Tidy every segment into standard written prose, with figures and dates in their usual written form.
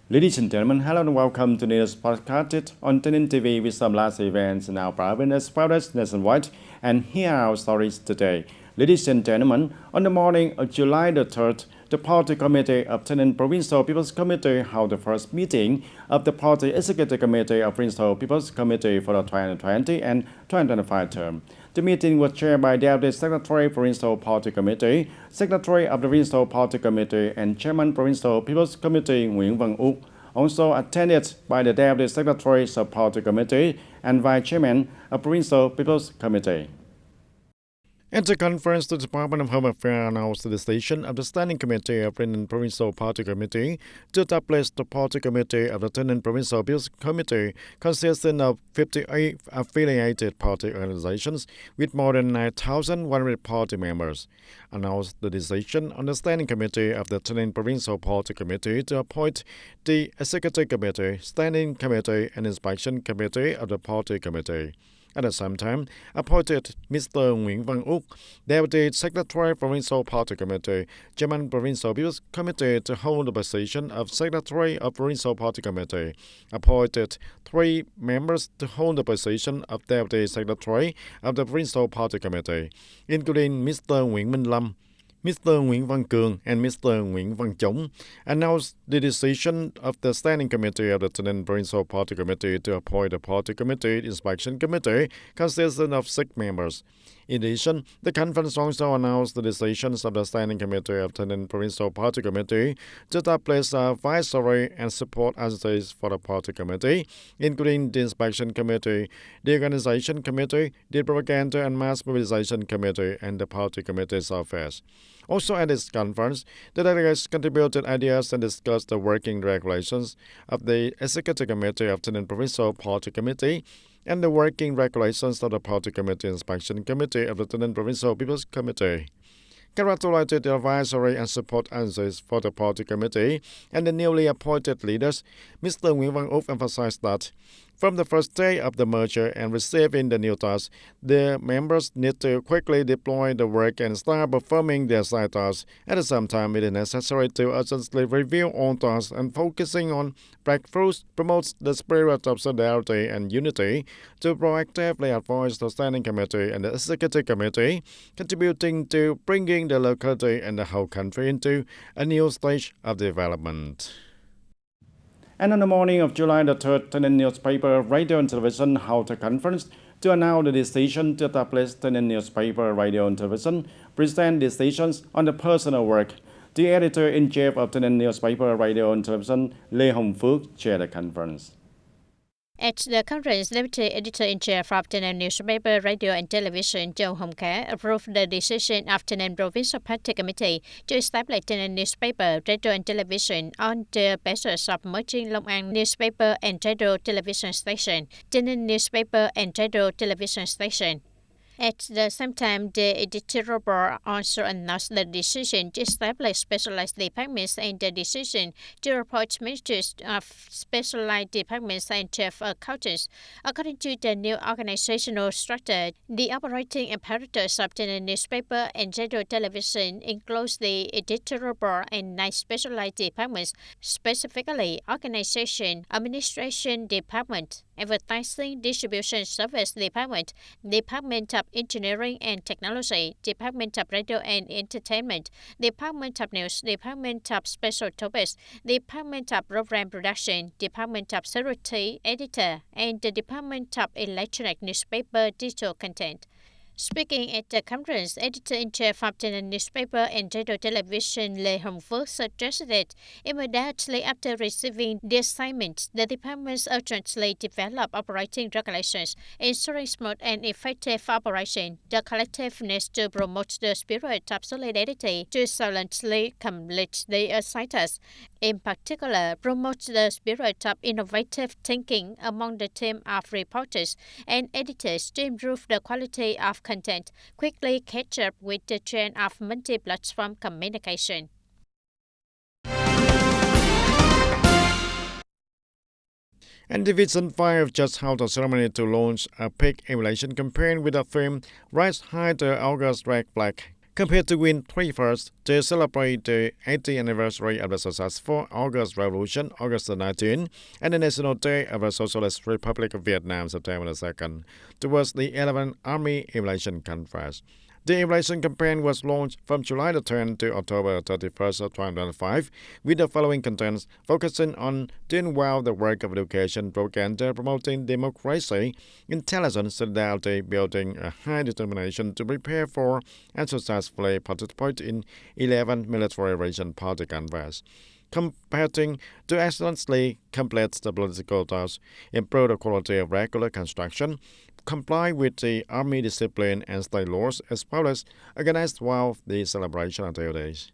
Ladies and gentlemen, hello and welcome to today's podcast on TayNinhTV with some last events in our province, nationwide, and here are our stories today. Ladies and gentlemen, on the morning of July the 3rd, the Party Committee of Taynan Provincial People's Committee held the first meeting of the Party Executive Committee of Provincial People's Committee for the 2020 and 2025 term. The meeting was chaired by Deputy Secretary Provincial Party Committee, Secretary of the Provincial Party Committee, and Chairman Provincial People's Committee Nguyễn Văn Úc. Also attended by the Deputy Secretary of Party Committee and Vice Chairman of Provincial People's Committee. At the conference, the Department of Home Affairs announced the decision of the Standing Committee of the Provincial Party Committee to establish the Party Committee of the Taynan Provincial People's Committee, consisting of 58 affiliated party organizations with more than 9,100 party members. Announced the decision on the Standing Committee of the Taynan Provincial Party Committee to appoint the Executive Committee, Standing Committee, and Inspection Committee of the Party Committee. At the same time, appointed Mr. Nguyễn Văn Úc, Deputy Secretary Provincial Party Committee, Chairman Provincial People's Committee to hold the position of Secretary of Provincial Party Committee. Appointed 3 members to hold the position of Deputy Secretary of the Provincial Party Committee, including Mr. Nguyễn Minh Lâm, Mr. Nguyễn Văn Cường, and Mr. Nguyễn Văn Chống, announced the decision of the Standing Committee of the Taynan Provincial Party Committee to appoint a Party Committee Inspection Committee consisting of 6 members. In addition, the conference also announced the decisions of the Standing Committee of Taynan Provincial Party Committee to establish advisory and support agencies for the Party Committee, including the Inspection Committee, the Organization Committee, the Propaganda and Mass Mobilization Committee, and the Party Committee's Affairs. Also at this conference, the delegates contributed ideas and discussed the working regulations of the Executive Committee of Taynan Provincial Party Committee and the working regulations of the Party Committee Inspection Committee of the Taynan Provincial People's Committee. Congratulated the advisory and support agencies for the Party Committee and the newly appointed leaders, Mr. Nguyễn Văn Úc emphasized that from the first day of the merger and receiving the new tasks, the members need to quickly deploy the work and start performing their side tasks. At the same time, it is necessary to urgently review all tasks and focusing on breakthroughs promotes the spirit of solidarity and unity to proactively advise the Standing Committee and the Executive Committee, contributing to bringing the locality and the whole country into a new stage of development. And on the morning of July the 3rd, Taynan newspaper, radio and television held a conference to announce the decision to establish Taynan newspaper, radio and television, present decisions on the personal work. The editor-in-chief of Taynan newspaper, radio and television, Lê Hồng Phước, chaired the conference. At the conference, Deputy Editor-in-Chief of TayNin Newspaper, Radio and Television, Châu Hồng Khả, approved the decision of TayNin Provincial Party Committee to establish TayNin Newspaper, Radio and Television on the basis of merging Long An Newspaper and Radio Television Station, TayNin Newspaper and Radio Television Station. At the same time, the editorial board also announced the decision to establish specialized departments and the decision to appoint ministers of specialized departments and chief accountants. According to the new organizational structure, the operating apparatus of the newspaper and radio television includes the editorial board and 9 specialized departments, specifically Organization, Administration Department, Advertising Distribution Service Department, Department of Engineering and Technology, Department of Radio and Entertainment, Department of News, Department of Special Topics, Department of Program Production, Department of Security Editor, and the Department of Electronic Newspaper Digital Content. Speaking at the conference, Editor-in-Chief of the newspaper and radio television Lê Hồng Phước suggested that immediately after receiving the assignment, the departments urgently develop operating regulations, ensuring smooth and effective operation. The collective needs to promote the spirit of solidarity to silently complete the assigned tasks. In particular, promote the spirit of innovative thinking among the team of reporters and editors to improve the quality of content, quickly catch up with the trend of multi-platform communication. And Division 5 just held a ceremony to launch a pig emulation campaign with the theme Rise High the August Red Flag. compared to win 3 first to celebrate the 80th anniversary of the successful August Revolution, August 19, and the National Day of the Socialist Republic of Vietnam, September 2nd, towards the 11th Army Evaluation Conference. The evaluation campaign was launched from July 10 to October 31st of 2025, with the following contents focusing on doing well the work of education, propaganda, promoting democracy, intelligence, solidarity, building a high determination to prepare for and successfully participate in 11 military region party conference. Competing to excellently complete the political tasks, improve the quality of regular construction, comply with the army discipline and state laws, as well as organize well the celebration of their days.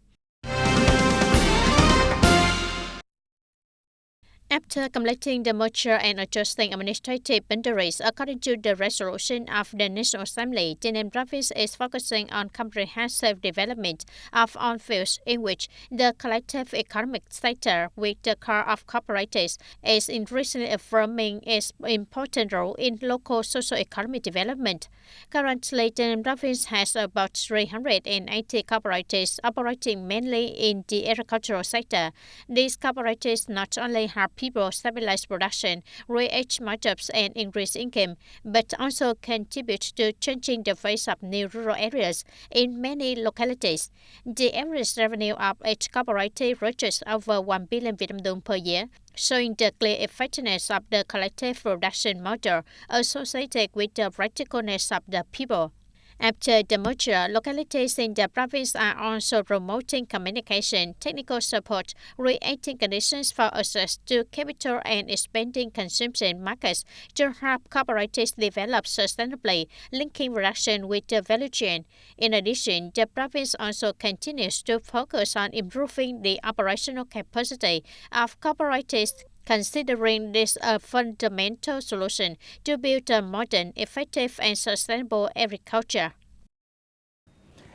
After completing the merger and adjusting administrative boundaries according to the resolution of the National Assembly, TayNinhTV Province is focusing on comprehensive development of all fields in which the collective economic sector, with the core of cooperatives, is increasingly affirming its important role in local socio-economic development. Currently, TayNinhTV Province has about 380 cooperatives operating mainly in the agricultural sector. These cooperatives not only help people stabilize production, create more jobs and increase income, but also contribute to changing the face of new rural areas in many localities. The average revenue of each cooperative reaches over 1 billion Vietnam dong per year, showing the clear effectiveness of the collective production model associated with the practicalness of the people. After the merger, localities in the province are also promoting communication, technical support, creating conditions for access to capital and expanding consumption markets to help cooperatives develop sustainably, linking production with the value chain. In addition, the province also continues to focus on improving the operational capacity of cooperatives, considering this a fundamental solution to build a modern, effective and sustainable agriculture.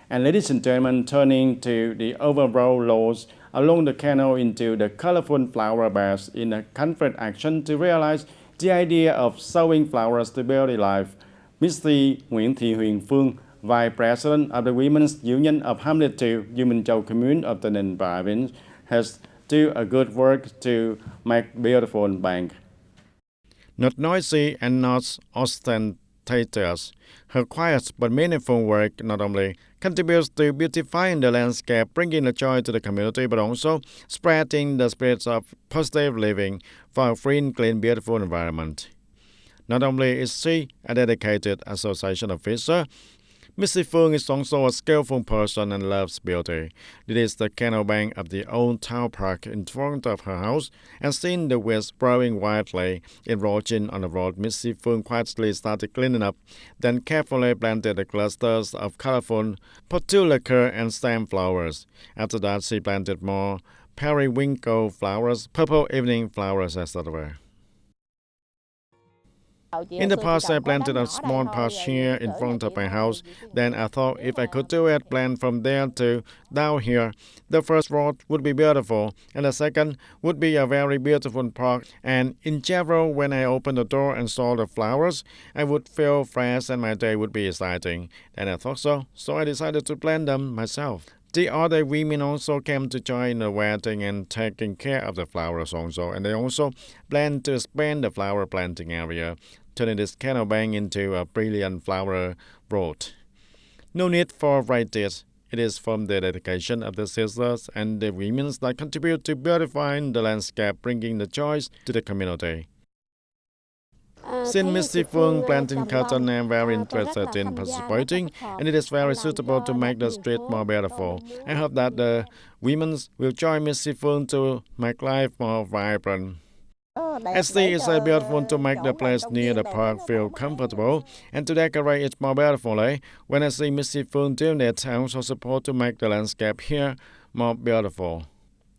And ladies and gentlemen, turning to the overall laws along the canal into the colorful flower beds in a conference action to realize the idea of sowing flowers to build life. Ms. Nguyễn Thị Huyền Phương, Vice President of the Women's Union of Hamlet 2, U Minh Châu Commune of TayNinhTV Province, has do a good work to make beautiful bank. Not noisy and not ostentatious, her quiet but meaningful work not only contributes to beautifying the landscape, bringing the joy to the community, but also spreading the spirits of positive living for a free, clean, beautiful environment. Not only is she a dedicated association officer, Mrs. Phương is also a skillful person and loves beauty. It is the canal bank of the old town park in front of her house, and seeing the weeds growing wildly encroaching on the road, Mrs. Phương quietly started cleaning up, then carefully planted the clusters of colorful portulaca and stem flowers. After that, she planted more periwinkle flowers, purple evening flowers, etc. In the past, I planted a small patch here in front of my house. Then I thought if I could do it, plant from there to down here. The first road would be beautiful, and the second would be a very beautiful park. And in general, when I opened the door and saw the flowers, I would feel fresh and my day would be exciting. Then I thought so I decided to plant them myself. The other women also came to join the wedding and taking care of the flowers also, and they also plan to expand the flower planting area, turning this canal bank into a brilliant flower road. No need for varieties. It is from the dedication of the sisters and the women that contribute to beautifying the landscape, bringing the joy to the community. Since Mrs. Phương planting cotton, I am very interested in participating, and it is very suitable to make the street more beautiful. I hope that the women will join Mrs. Phương to make life more vibrant. I see it's beautiful to make the place near the park feel comfortable and to decorate it more beautifully. When I see Mrs. Phương doing it, I also support to make the landscape here more beautiful.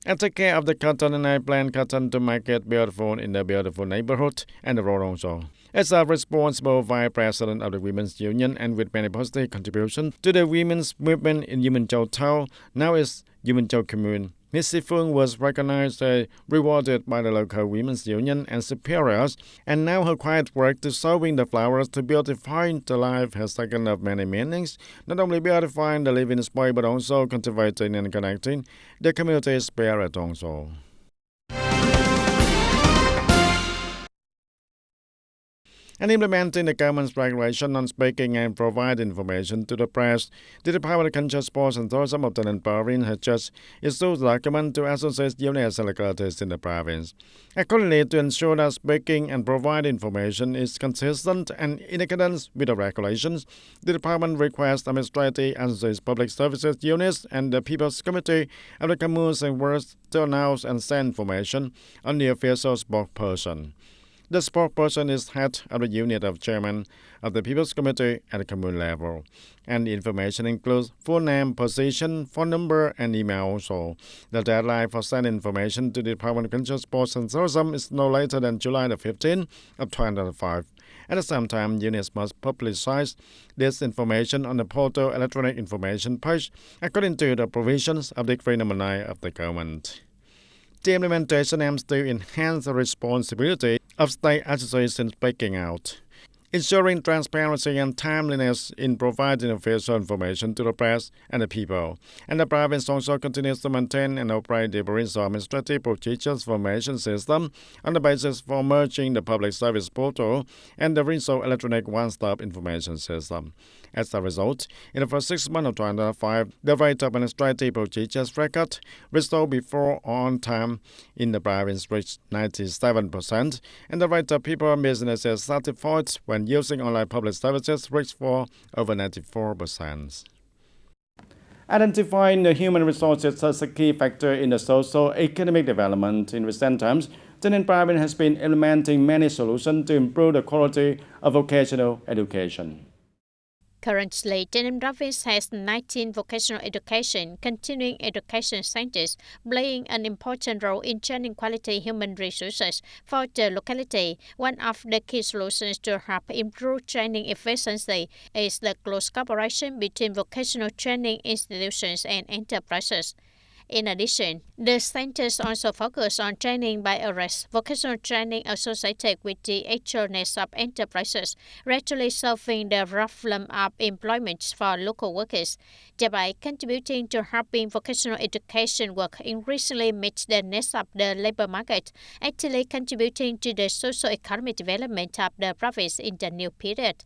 I take care of the cotton and I plant cotton to make it beautiful in the beautiful neighborhood and the road also. As a responsible vice president of the Women's Union and with many positive contributions to the women's movement in U Minh Châu Town, now is U Minh Châu Commune, Ms. Sifung was recognized and rewarded by the local women's union and superiors, and now her quiet work to sowing the flowers to beautify the life has taken up many meanings, not only beautifying the living space but also cultivating and connecting the community spirit also. And implementing the government's regulation on speaking and provide information to the press, the Department of Culture, Sports and Tourism of the province has just issued a document to associate units and localities in the province. Accordingly, to ensure that speaking and provide information is consistent and in accordance with the regulations, the department requests administrative and public services units and the People's Committee of the communes and wards to announce and send information on the official spokesperson. The spokesperson is head of the unit of chairman of the People's Committee at the commune level, and the information includes full name, position, phone number, and email also. The deadline for sending information to the Department of Culture, Sports and Tourism is no later than July the 15th of 2005. At the same time, units must publicize this information on the portal electronic information page according to the provisions of Decree No. 9 of the government. The implementation aims to enhance the responsibility of state associations speaking out, ensuring transparency and timeliness in providing official information to the press and the people. And the province also continues to maintain and operate the provincial administrative procedures information system on the basis for merging the public service portal and the provincial electronic one-stop information system. As a result, in the first 6 months of 2005, the rate of administrative procedures record restored before on time in the province reached 97%, and the rate of people and businesses satisfied when using online public services reached for over 94%. Identifying the human resources as a key factor in the socio-economic development in recent times, TayNinhTV province has been implementing many solutions to improve the quality of vocational education. Currently, TayNinhTV province has 19 vocational education, continuing education centers, playing an important role in training quality human resources for the locality. One of the key solutions to help improve training efficiency is the close cooperation between vocational training institutions and enterprises. In addition, the centers also focus on training by arrests, vocational training associated with the actual needs of enterprises, gradually solving the problem of employment for local workers, thereby contributing to helping vocational education work increasingly meet the needs of the labor market, actually contributing to the socio-economic development of the province in the new period.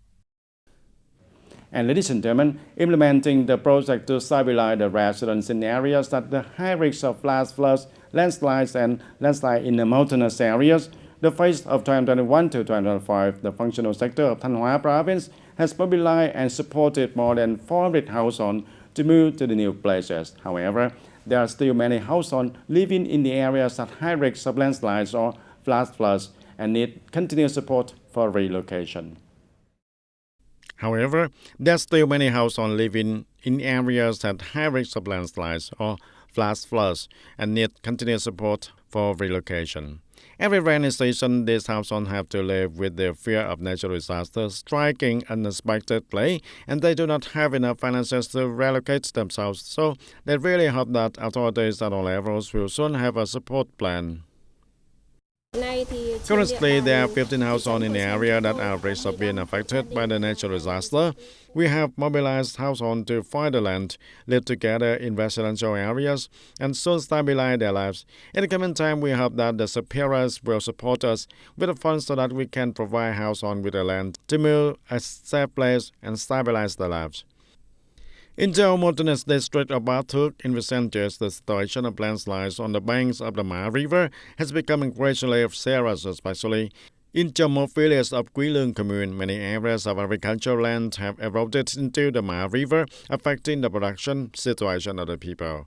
And ladies and gentlemen, implementing the project to stabilize the residents in areas that the high risk of flash floods, landslides, and landslides in the mountainous areas, the phase of 2021 to 2025, the functional sector of Thanh Hóa province has mobilized and supported more than 400 households to move to the new places. However, there are still many households living in the areas at high risk of landslides or flash floods and need continuous support for relocation. However, there are still many households living in areas at high risk of landslides or flash floods and need continuous support for relocation. Every rainy season, these households have to live with the fear of natural disasters striking unexpectedly, and they do not have enough finances to relocate themselves, so they really hope that authorities at all levels will soon have a support plan. Currently, there are 15 households in the area that are at risk of being affected by the natural disaster. We have mobilized households to find the land, live together in residential areas, and soon stabilize their lives. In the coming time, we hope that the superiors will support us with the funds so that we can provide households with the land to move a safe place and stabilize their lives. In the mountainous district of Batuk in recent years, the situation of landslides on the banks of the Ma River has become increasingly serious, especially in the village of Quy Lương commune. Many areas of agricultural land have eroded into the Ma River, affecting the production situation of the people.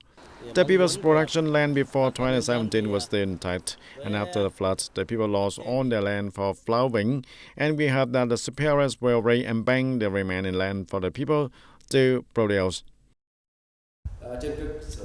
The people's production land before 2017 was still intact, and after the floods, the people lost all their land for plowing, and we hope that the superiors will re-embank the remaining land for the people to produce.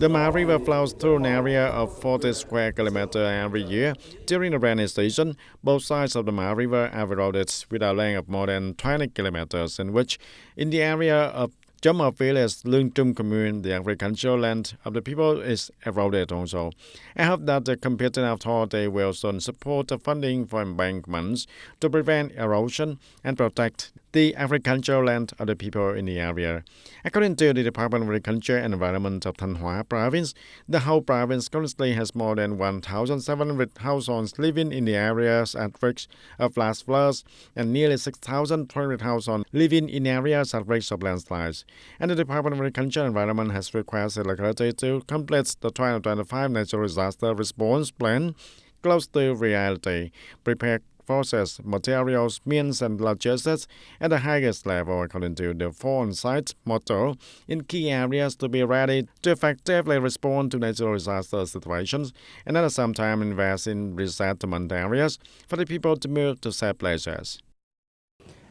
The Ma River flows through an area of 40 square kilometers every year. During the rainy season, both sides of the Ma River are eroded with a length of more than 20 kilometers, in which in the area of Jumma village Lungtum commune, the agricultural land of the people is eroded also. I hope that the competent authority will soon support the funding for embankments to prevent erosion and protect the agricultural land of the people in the area. According to the Department of Agriculture and Environment of Thanh Hóa province, the whole province currently has more than 1,700 households living in the areas at risk of flash floods and nearly 6,200 households living in areas at risk of landslides. And the Department of Agriculture and Environment has requested locality to complete the 2025 Natural Disaster Response Plan close to reality, prepare forces, materials, means and logistics at the highest level according to the on-site motto in key areas to be ready to effectively respond to natural disaster situations and at the same time invest in resettlement areas for the people to move to safe places.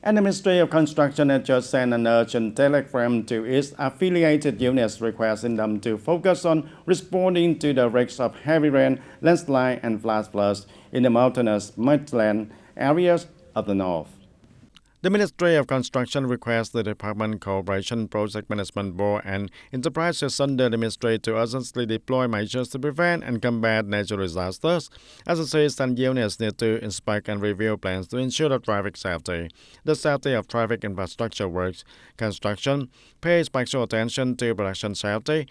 And the Ministry of Construction has just sent an urgent telegram to its affiliated units requesting them to focus on responding to the risks of heavy rain, landslide and flash floods in the mountainous midland areas of the north. The Ministry of Construction requests the Department Cooperation Project Management Board and enterprises under the ministry to urgently deploy measures to prevent and combat natural disasters. Agencies and units need to inspect and review plans to ensure the traffic safety, the safety of traffic infrastructure works, construction, pay special attention to production safety,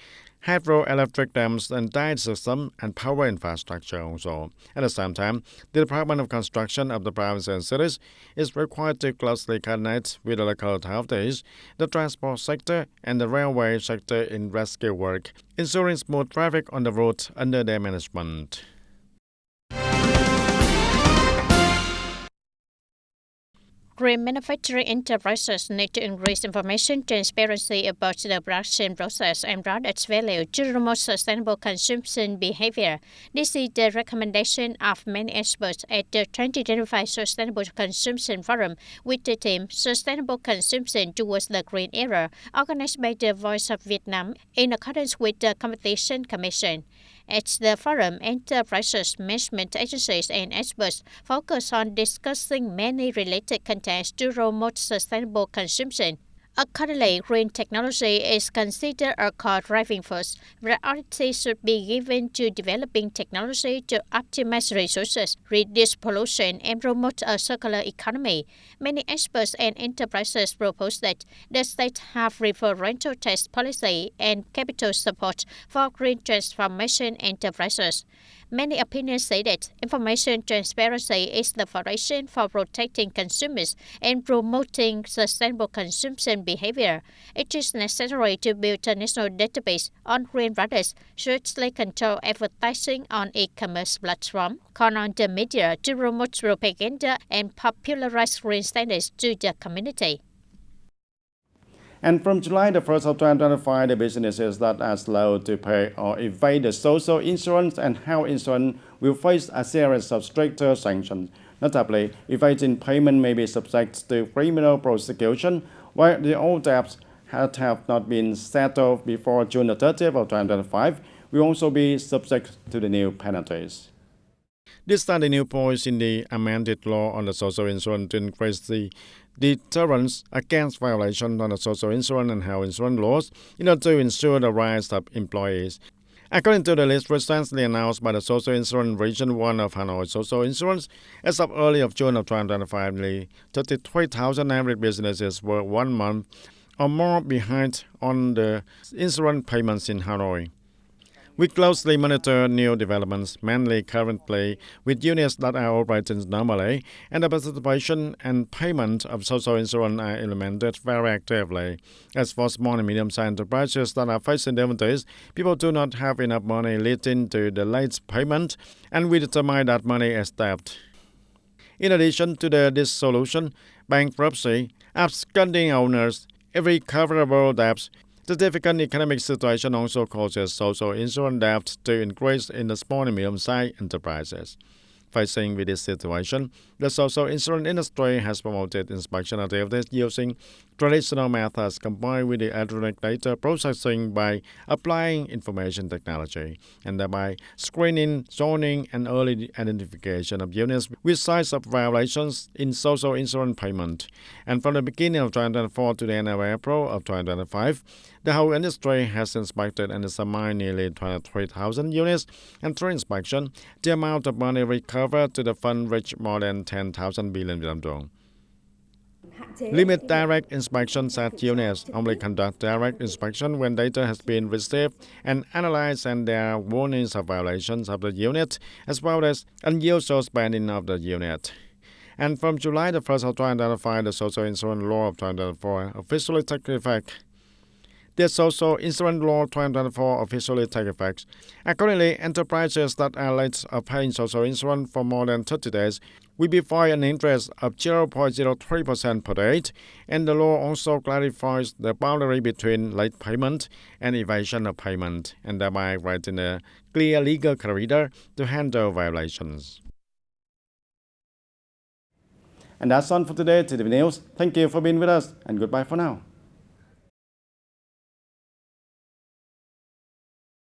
hydroelectric dams and tide system and power infrastructure also. At the same time, the Department of Construction of the province and cities is required to closely coordinate with the local authorities, the transport sector and the railway sector in rescue work, ensuring smooth traffic on the route under their management. Green manufacturing enterprises need to increase information transparency about the production process and brought its value to promote sustainable consumption behavior. This is the recommendation of many experts at the 2025 Sustainable Consumption Forum with the theme Sustainable Consumption Towards the Green Era, organized by the Voice of Vietnam in accordance with the Competition Commission. At the forum, enterprises, management agencies, and experts focus on discussing many related contexts to promote sustainable consumption. Accordingly, green technology is considered a core driving force. Priority should be given to developing technology to optimize resources, reduce pollution, and promote a circular economy. Many experts and enterprises propose that the state have referential tax policy and capital support for green transformation enterprises. Many opinions say that information transparency is the foundation for protecting consumers and promoting sustainable consumption behavior. It is necessary to build a national database on green products, strictly control advertising on e-commerce platforms, call on the media to promote propaganda and popularize green standards to the community. And from July the 1st of 2025, the businesses that are slow to pay or evade the social insurance and health insurance will face a series of stricter sanctions. Notably, evading payment may be subject to criminal prosecution, while the old debts that have not been settled before June the 30th of 2025 will also be subject to the new penalties. These are the new points in the amended law on the social insurance to increase the deterrence against violation on the social insurance and health insurance laws in order to ensure the rights of employees. According to the list recently announced by the Social Insurance Region 1 of Hanoi Social Insurance, as of early of June of 2025, nearly 33,000 average businesses were 1 month or more behind on the insurance payments in Hanoi. We closely monitor new developments, mainly currently with units that are operating normally, and the participation and payment of social insurance are implemented very actively. As for small and medium-sized enterprises that are facing difficulties, people do not have enough money leading to the late payment, and we determine that money is debt. In addition to the dissolution, bankruptcy, absconding owners, irrecoverable debts, the difficult economic situation also causes social insurance debt to increase in the small and medium-sized enterprises. Facing with this situation, the social insurance industry has promoted inspection activities using traditional methods combined with the electronic data processing by applying information technology, and thereby screening, zoning, and early identification of units with signs of violations in social insurance payment. And from the beginning of 2024 to the end of April of 2025, the whole industry has inspected and examined nearly 23,000 units, and through inspection, the amount of money recovered to the fund reached more than 10,000 billion Vietnam dong. Limit direct inspections at units. Only conduct direct inspection when data has been received and analyzed and there are warnings of violations of the unit, as well as unusual spending of the unit. And from July the 1st of 2025, the Social Insurance Law of 2024 officially took effect. The Social Insurance Law 2024 officially take effect. Accordingly, enterprises that are late of paying social insurance for more than 30 days will be fined an interest of 0.03% per day, and the law also clarifies the boundary between late payment and evasion of payment, and thereby writing a clear legal corridor to handle violations. And that's all for today, TTV News. Thank you for being with us, and goodbye for now.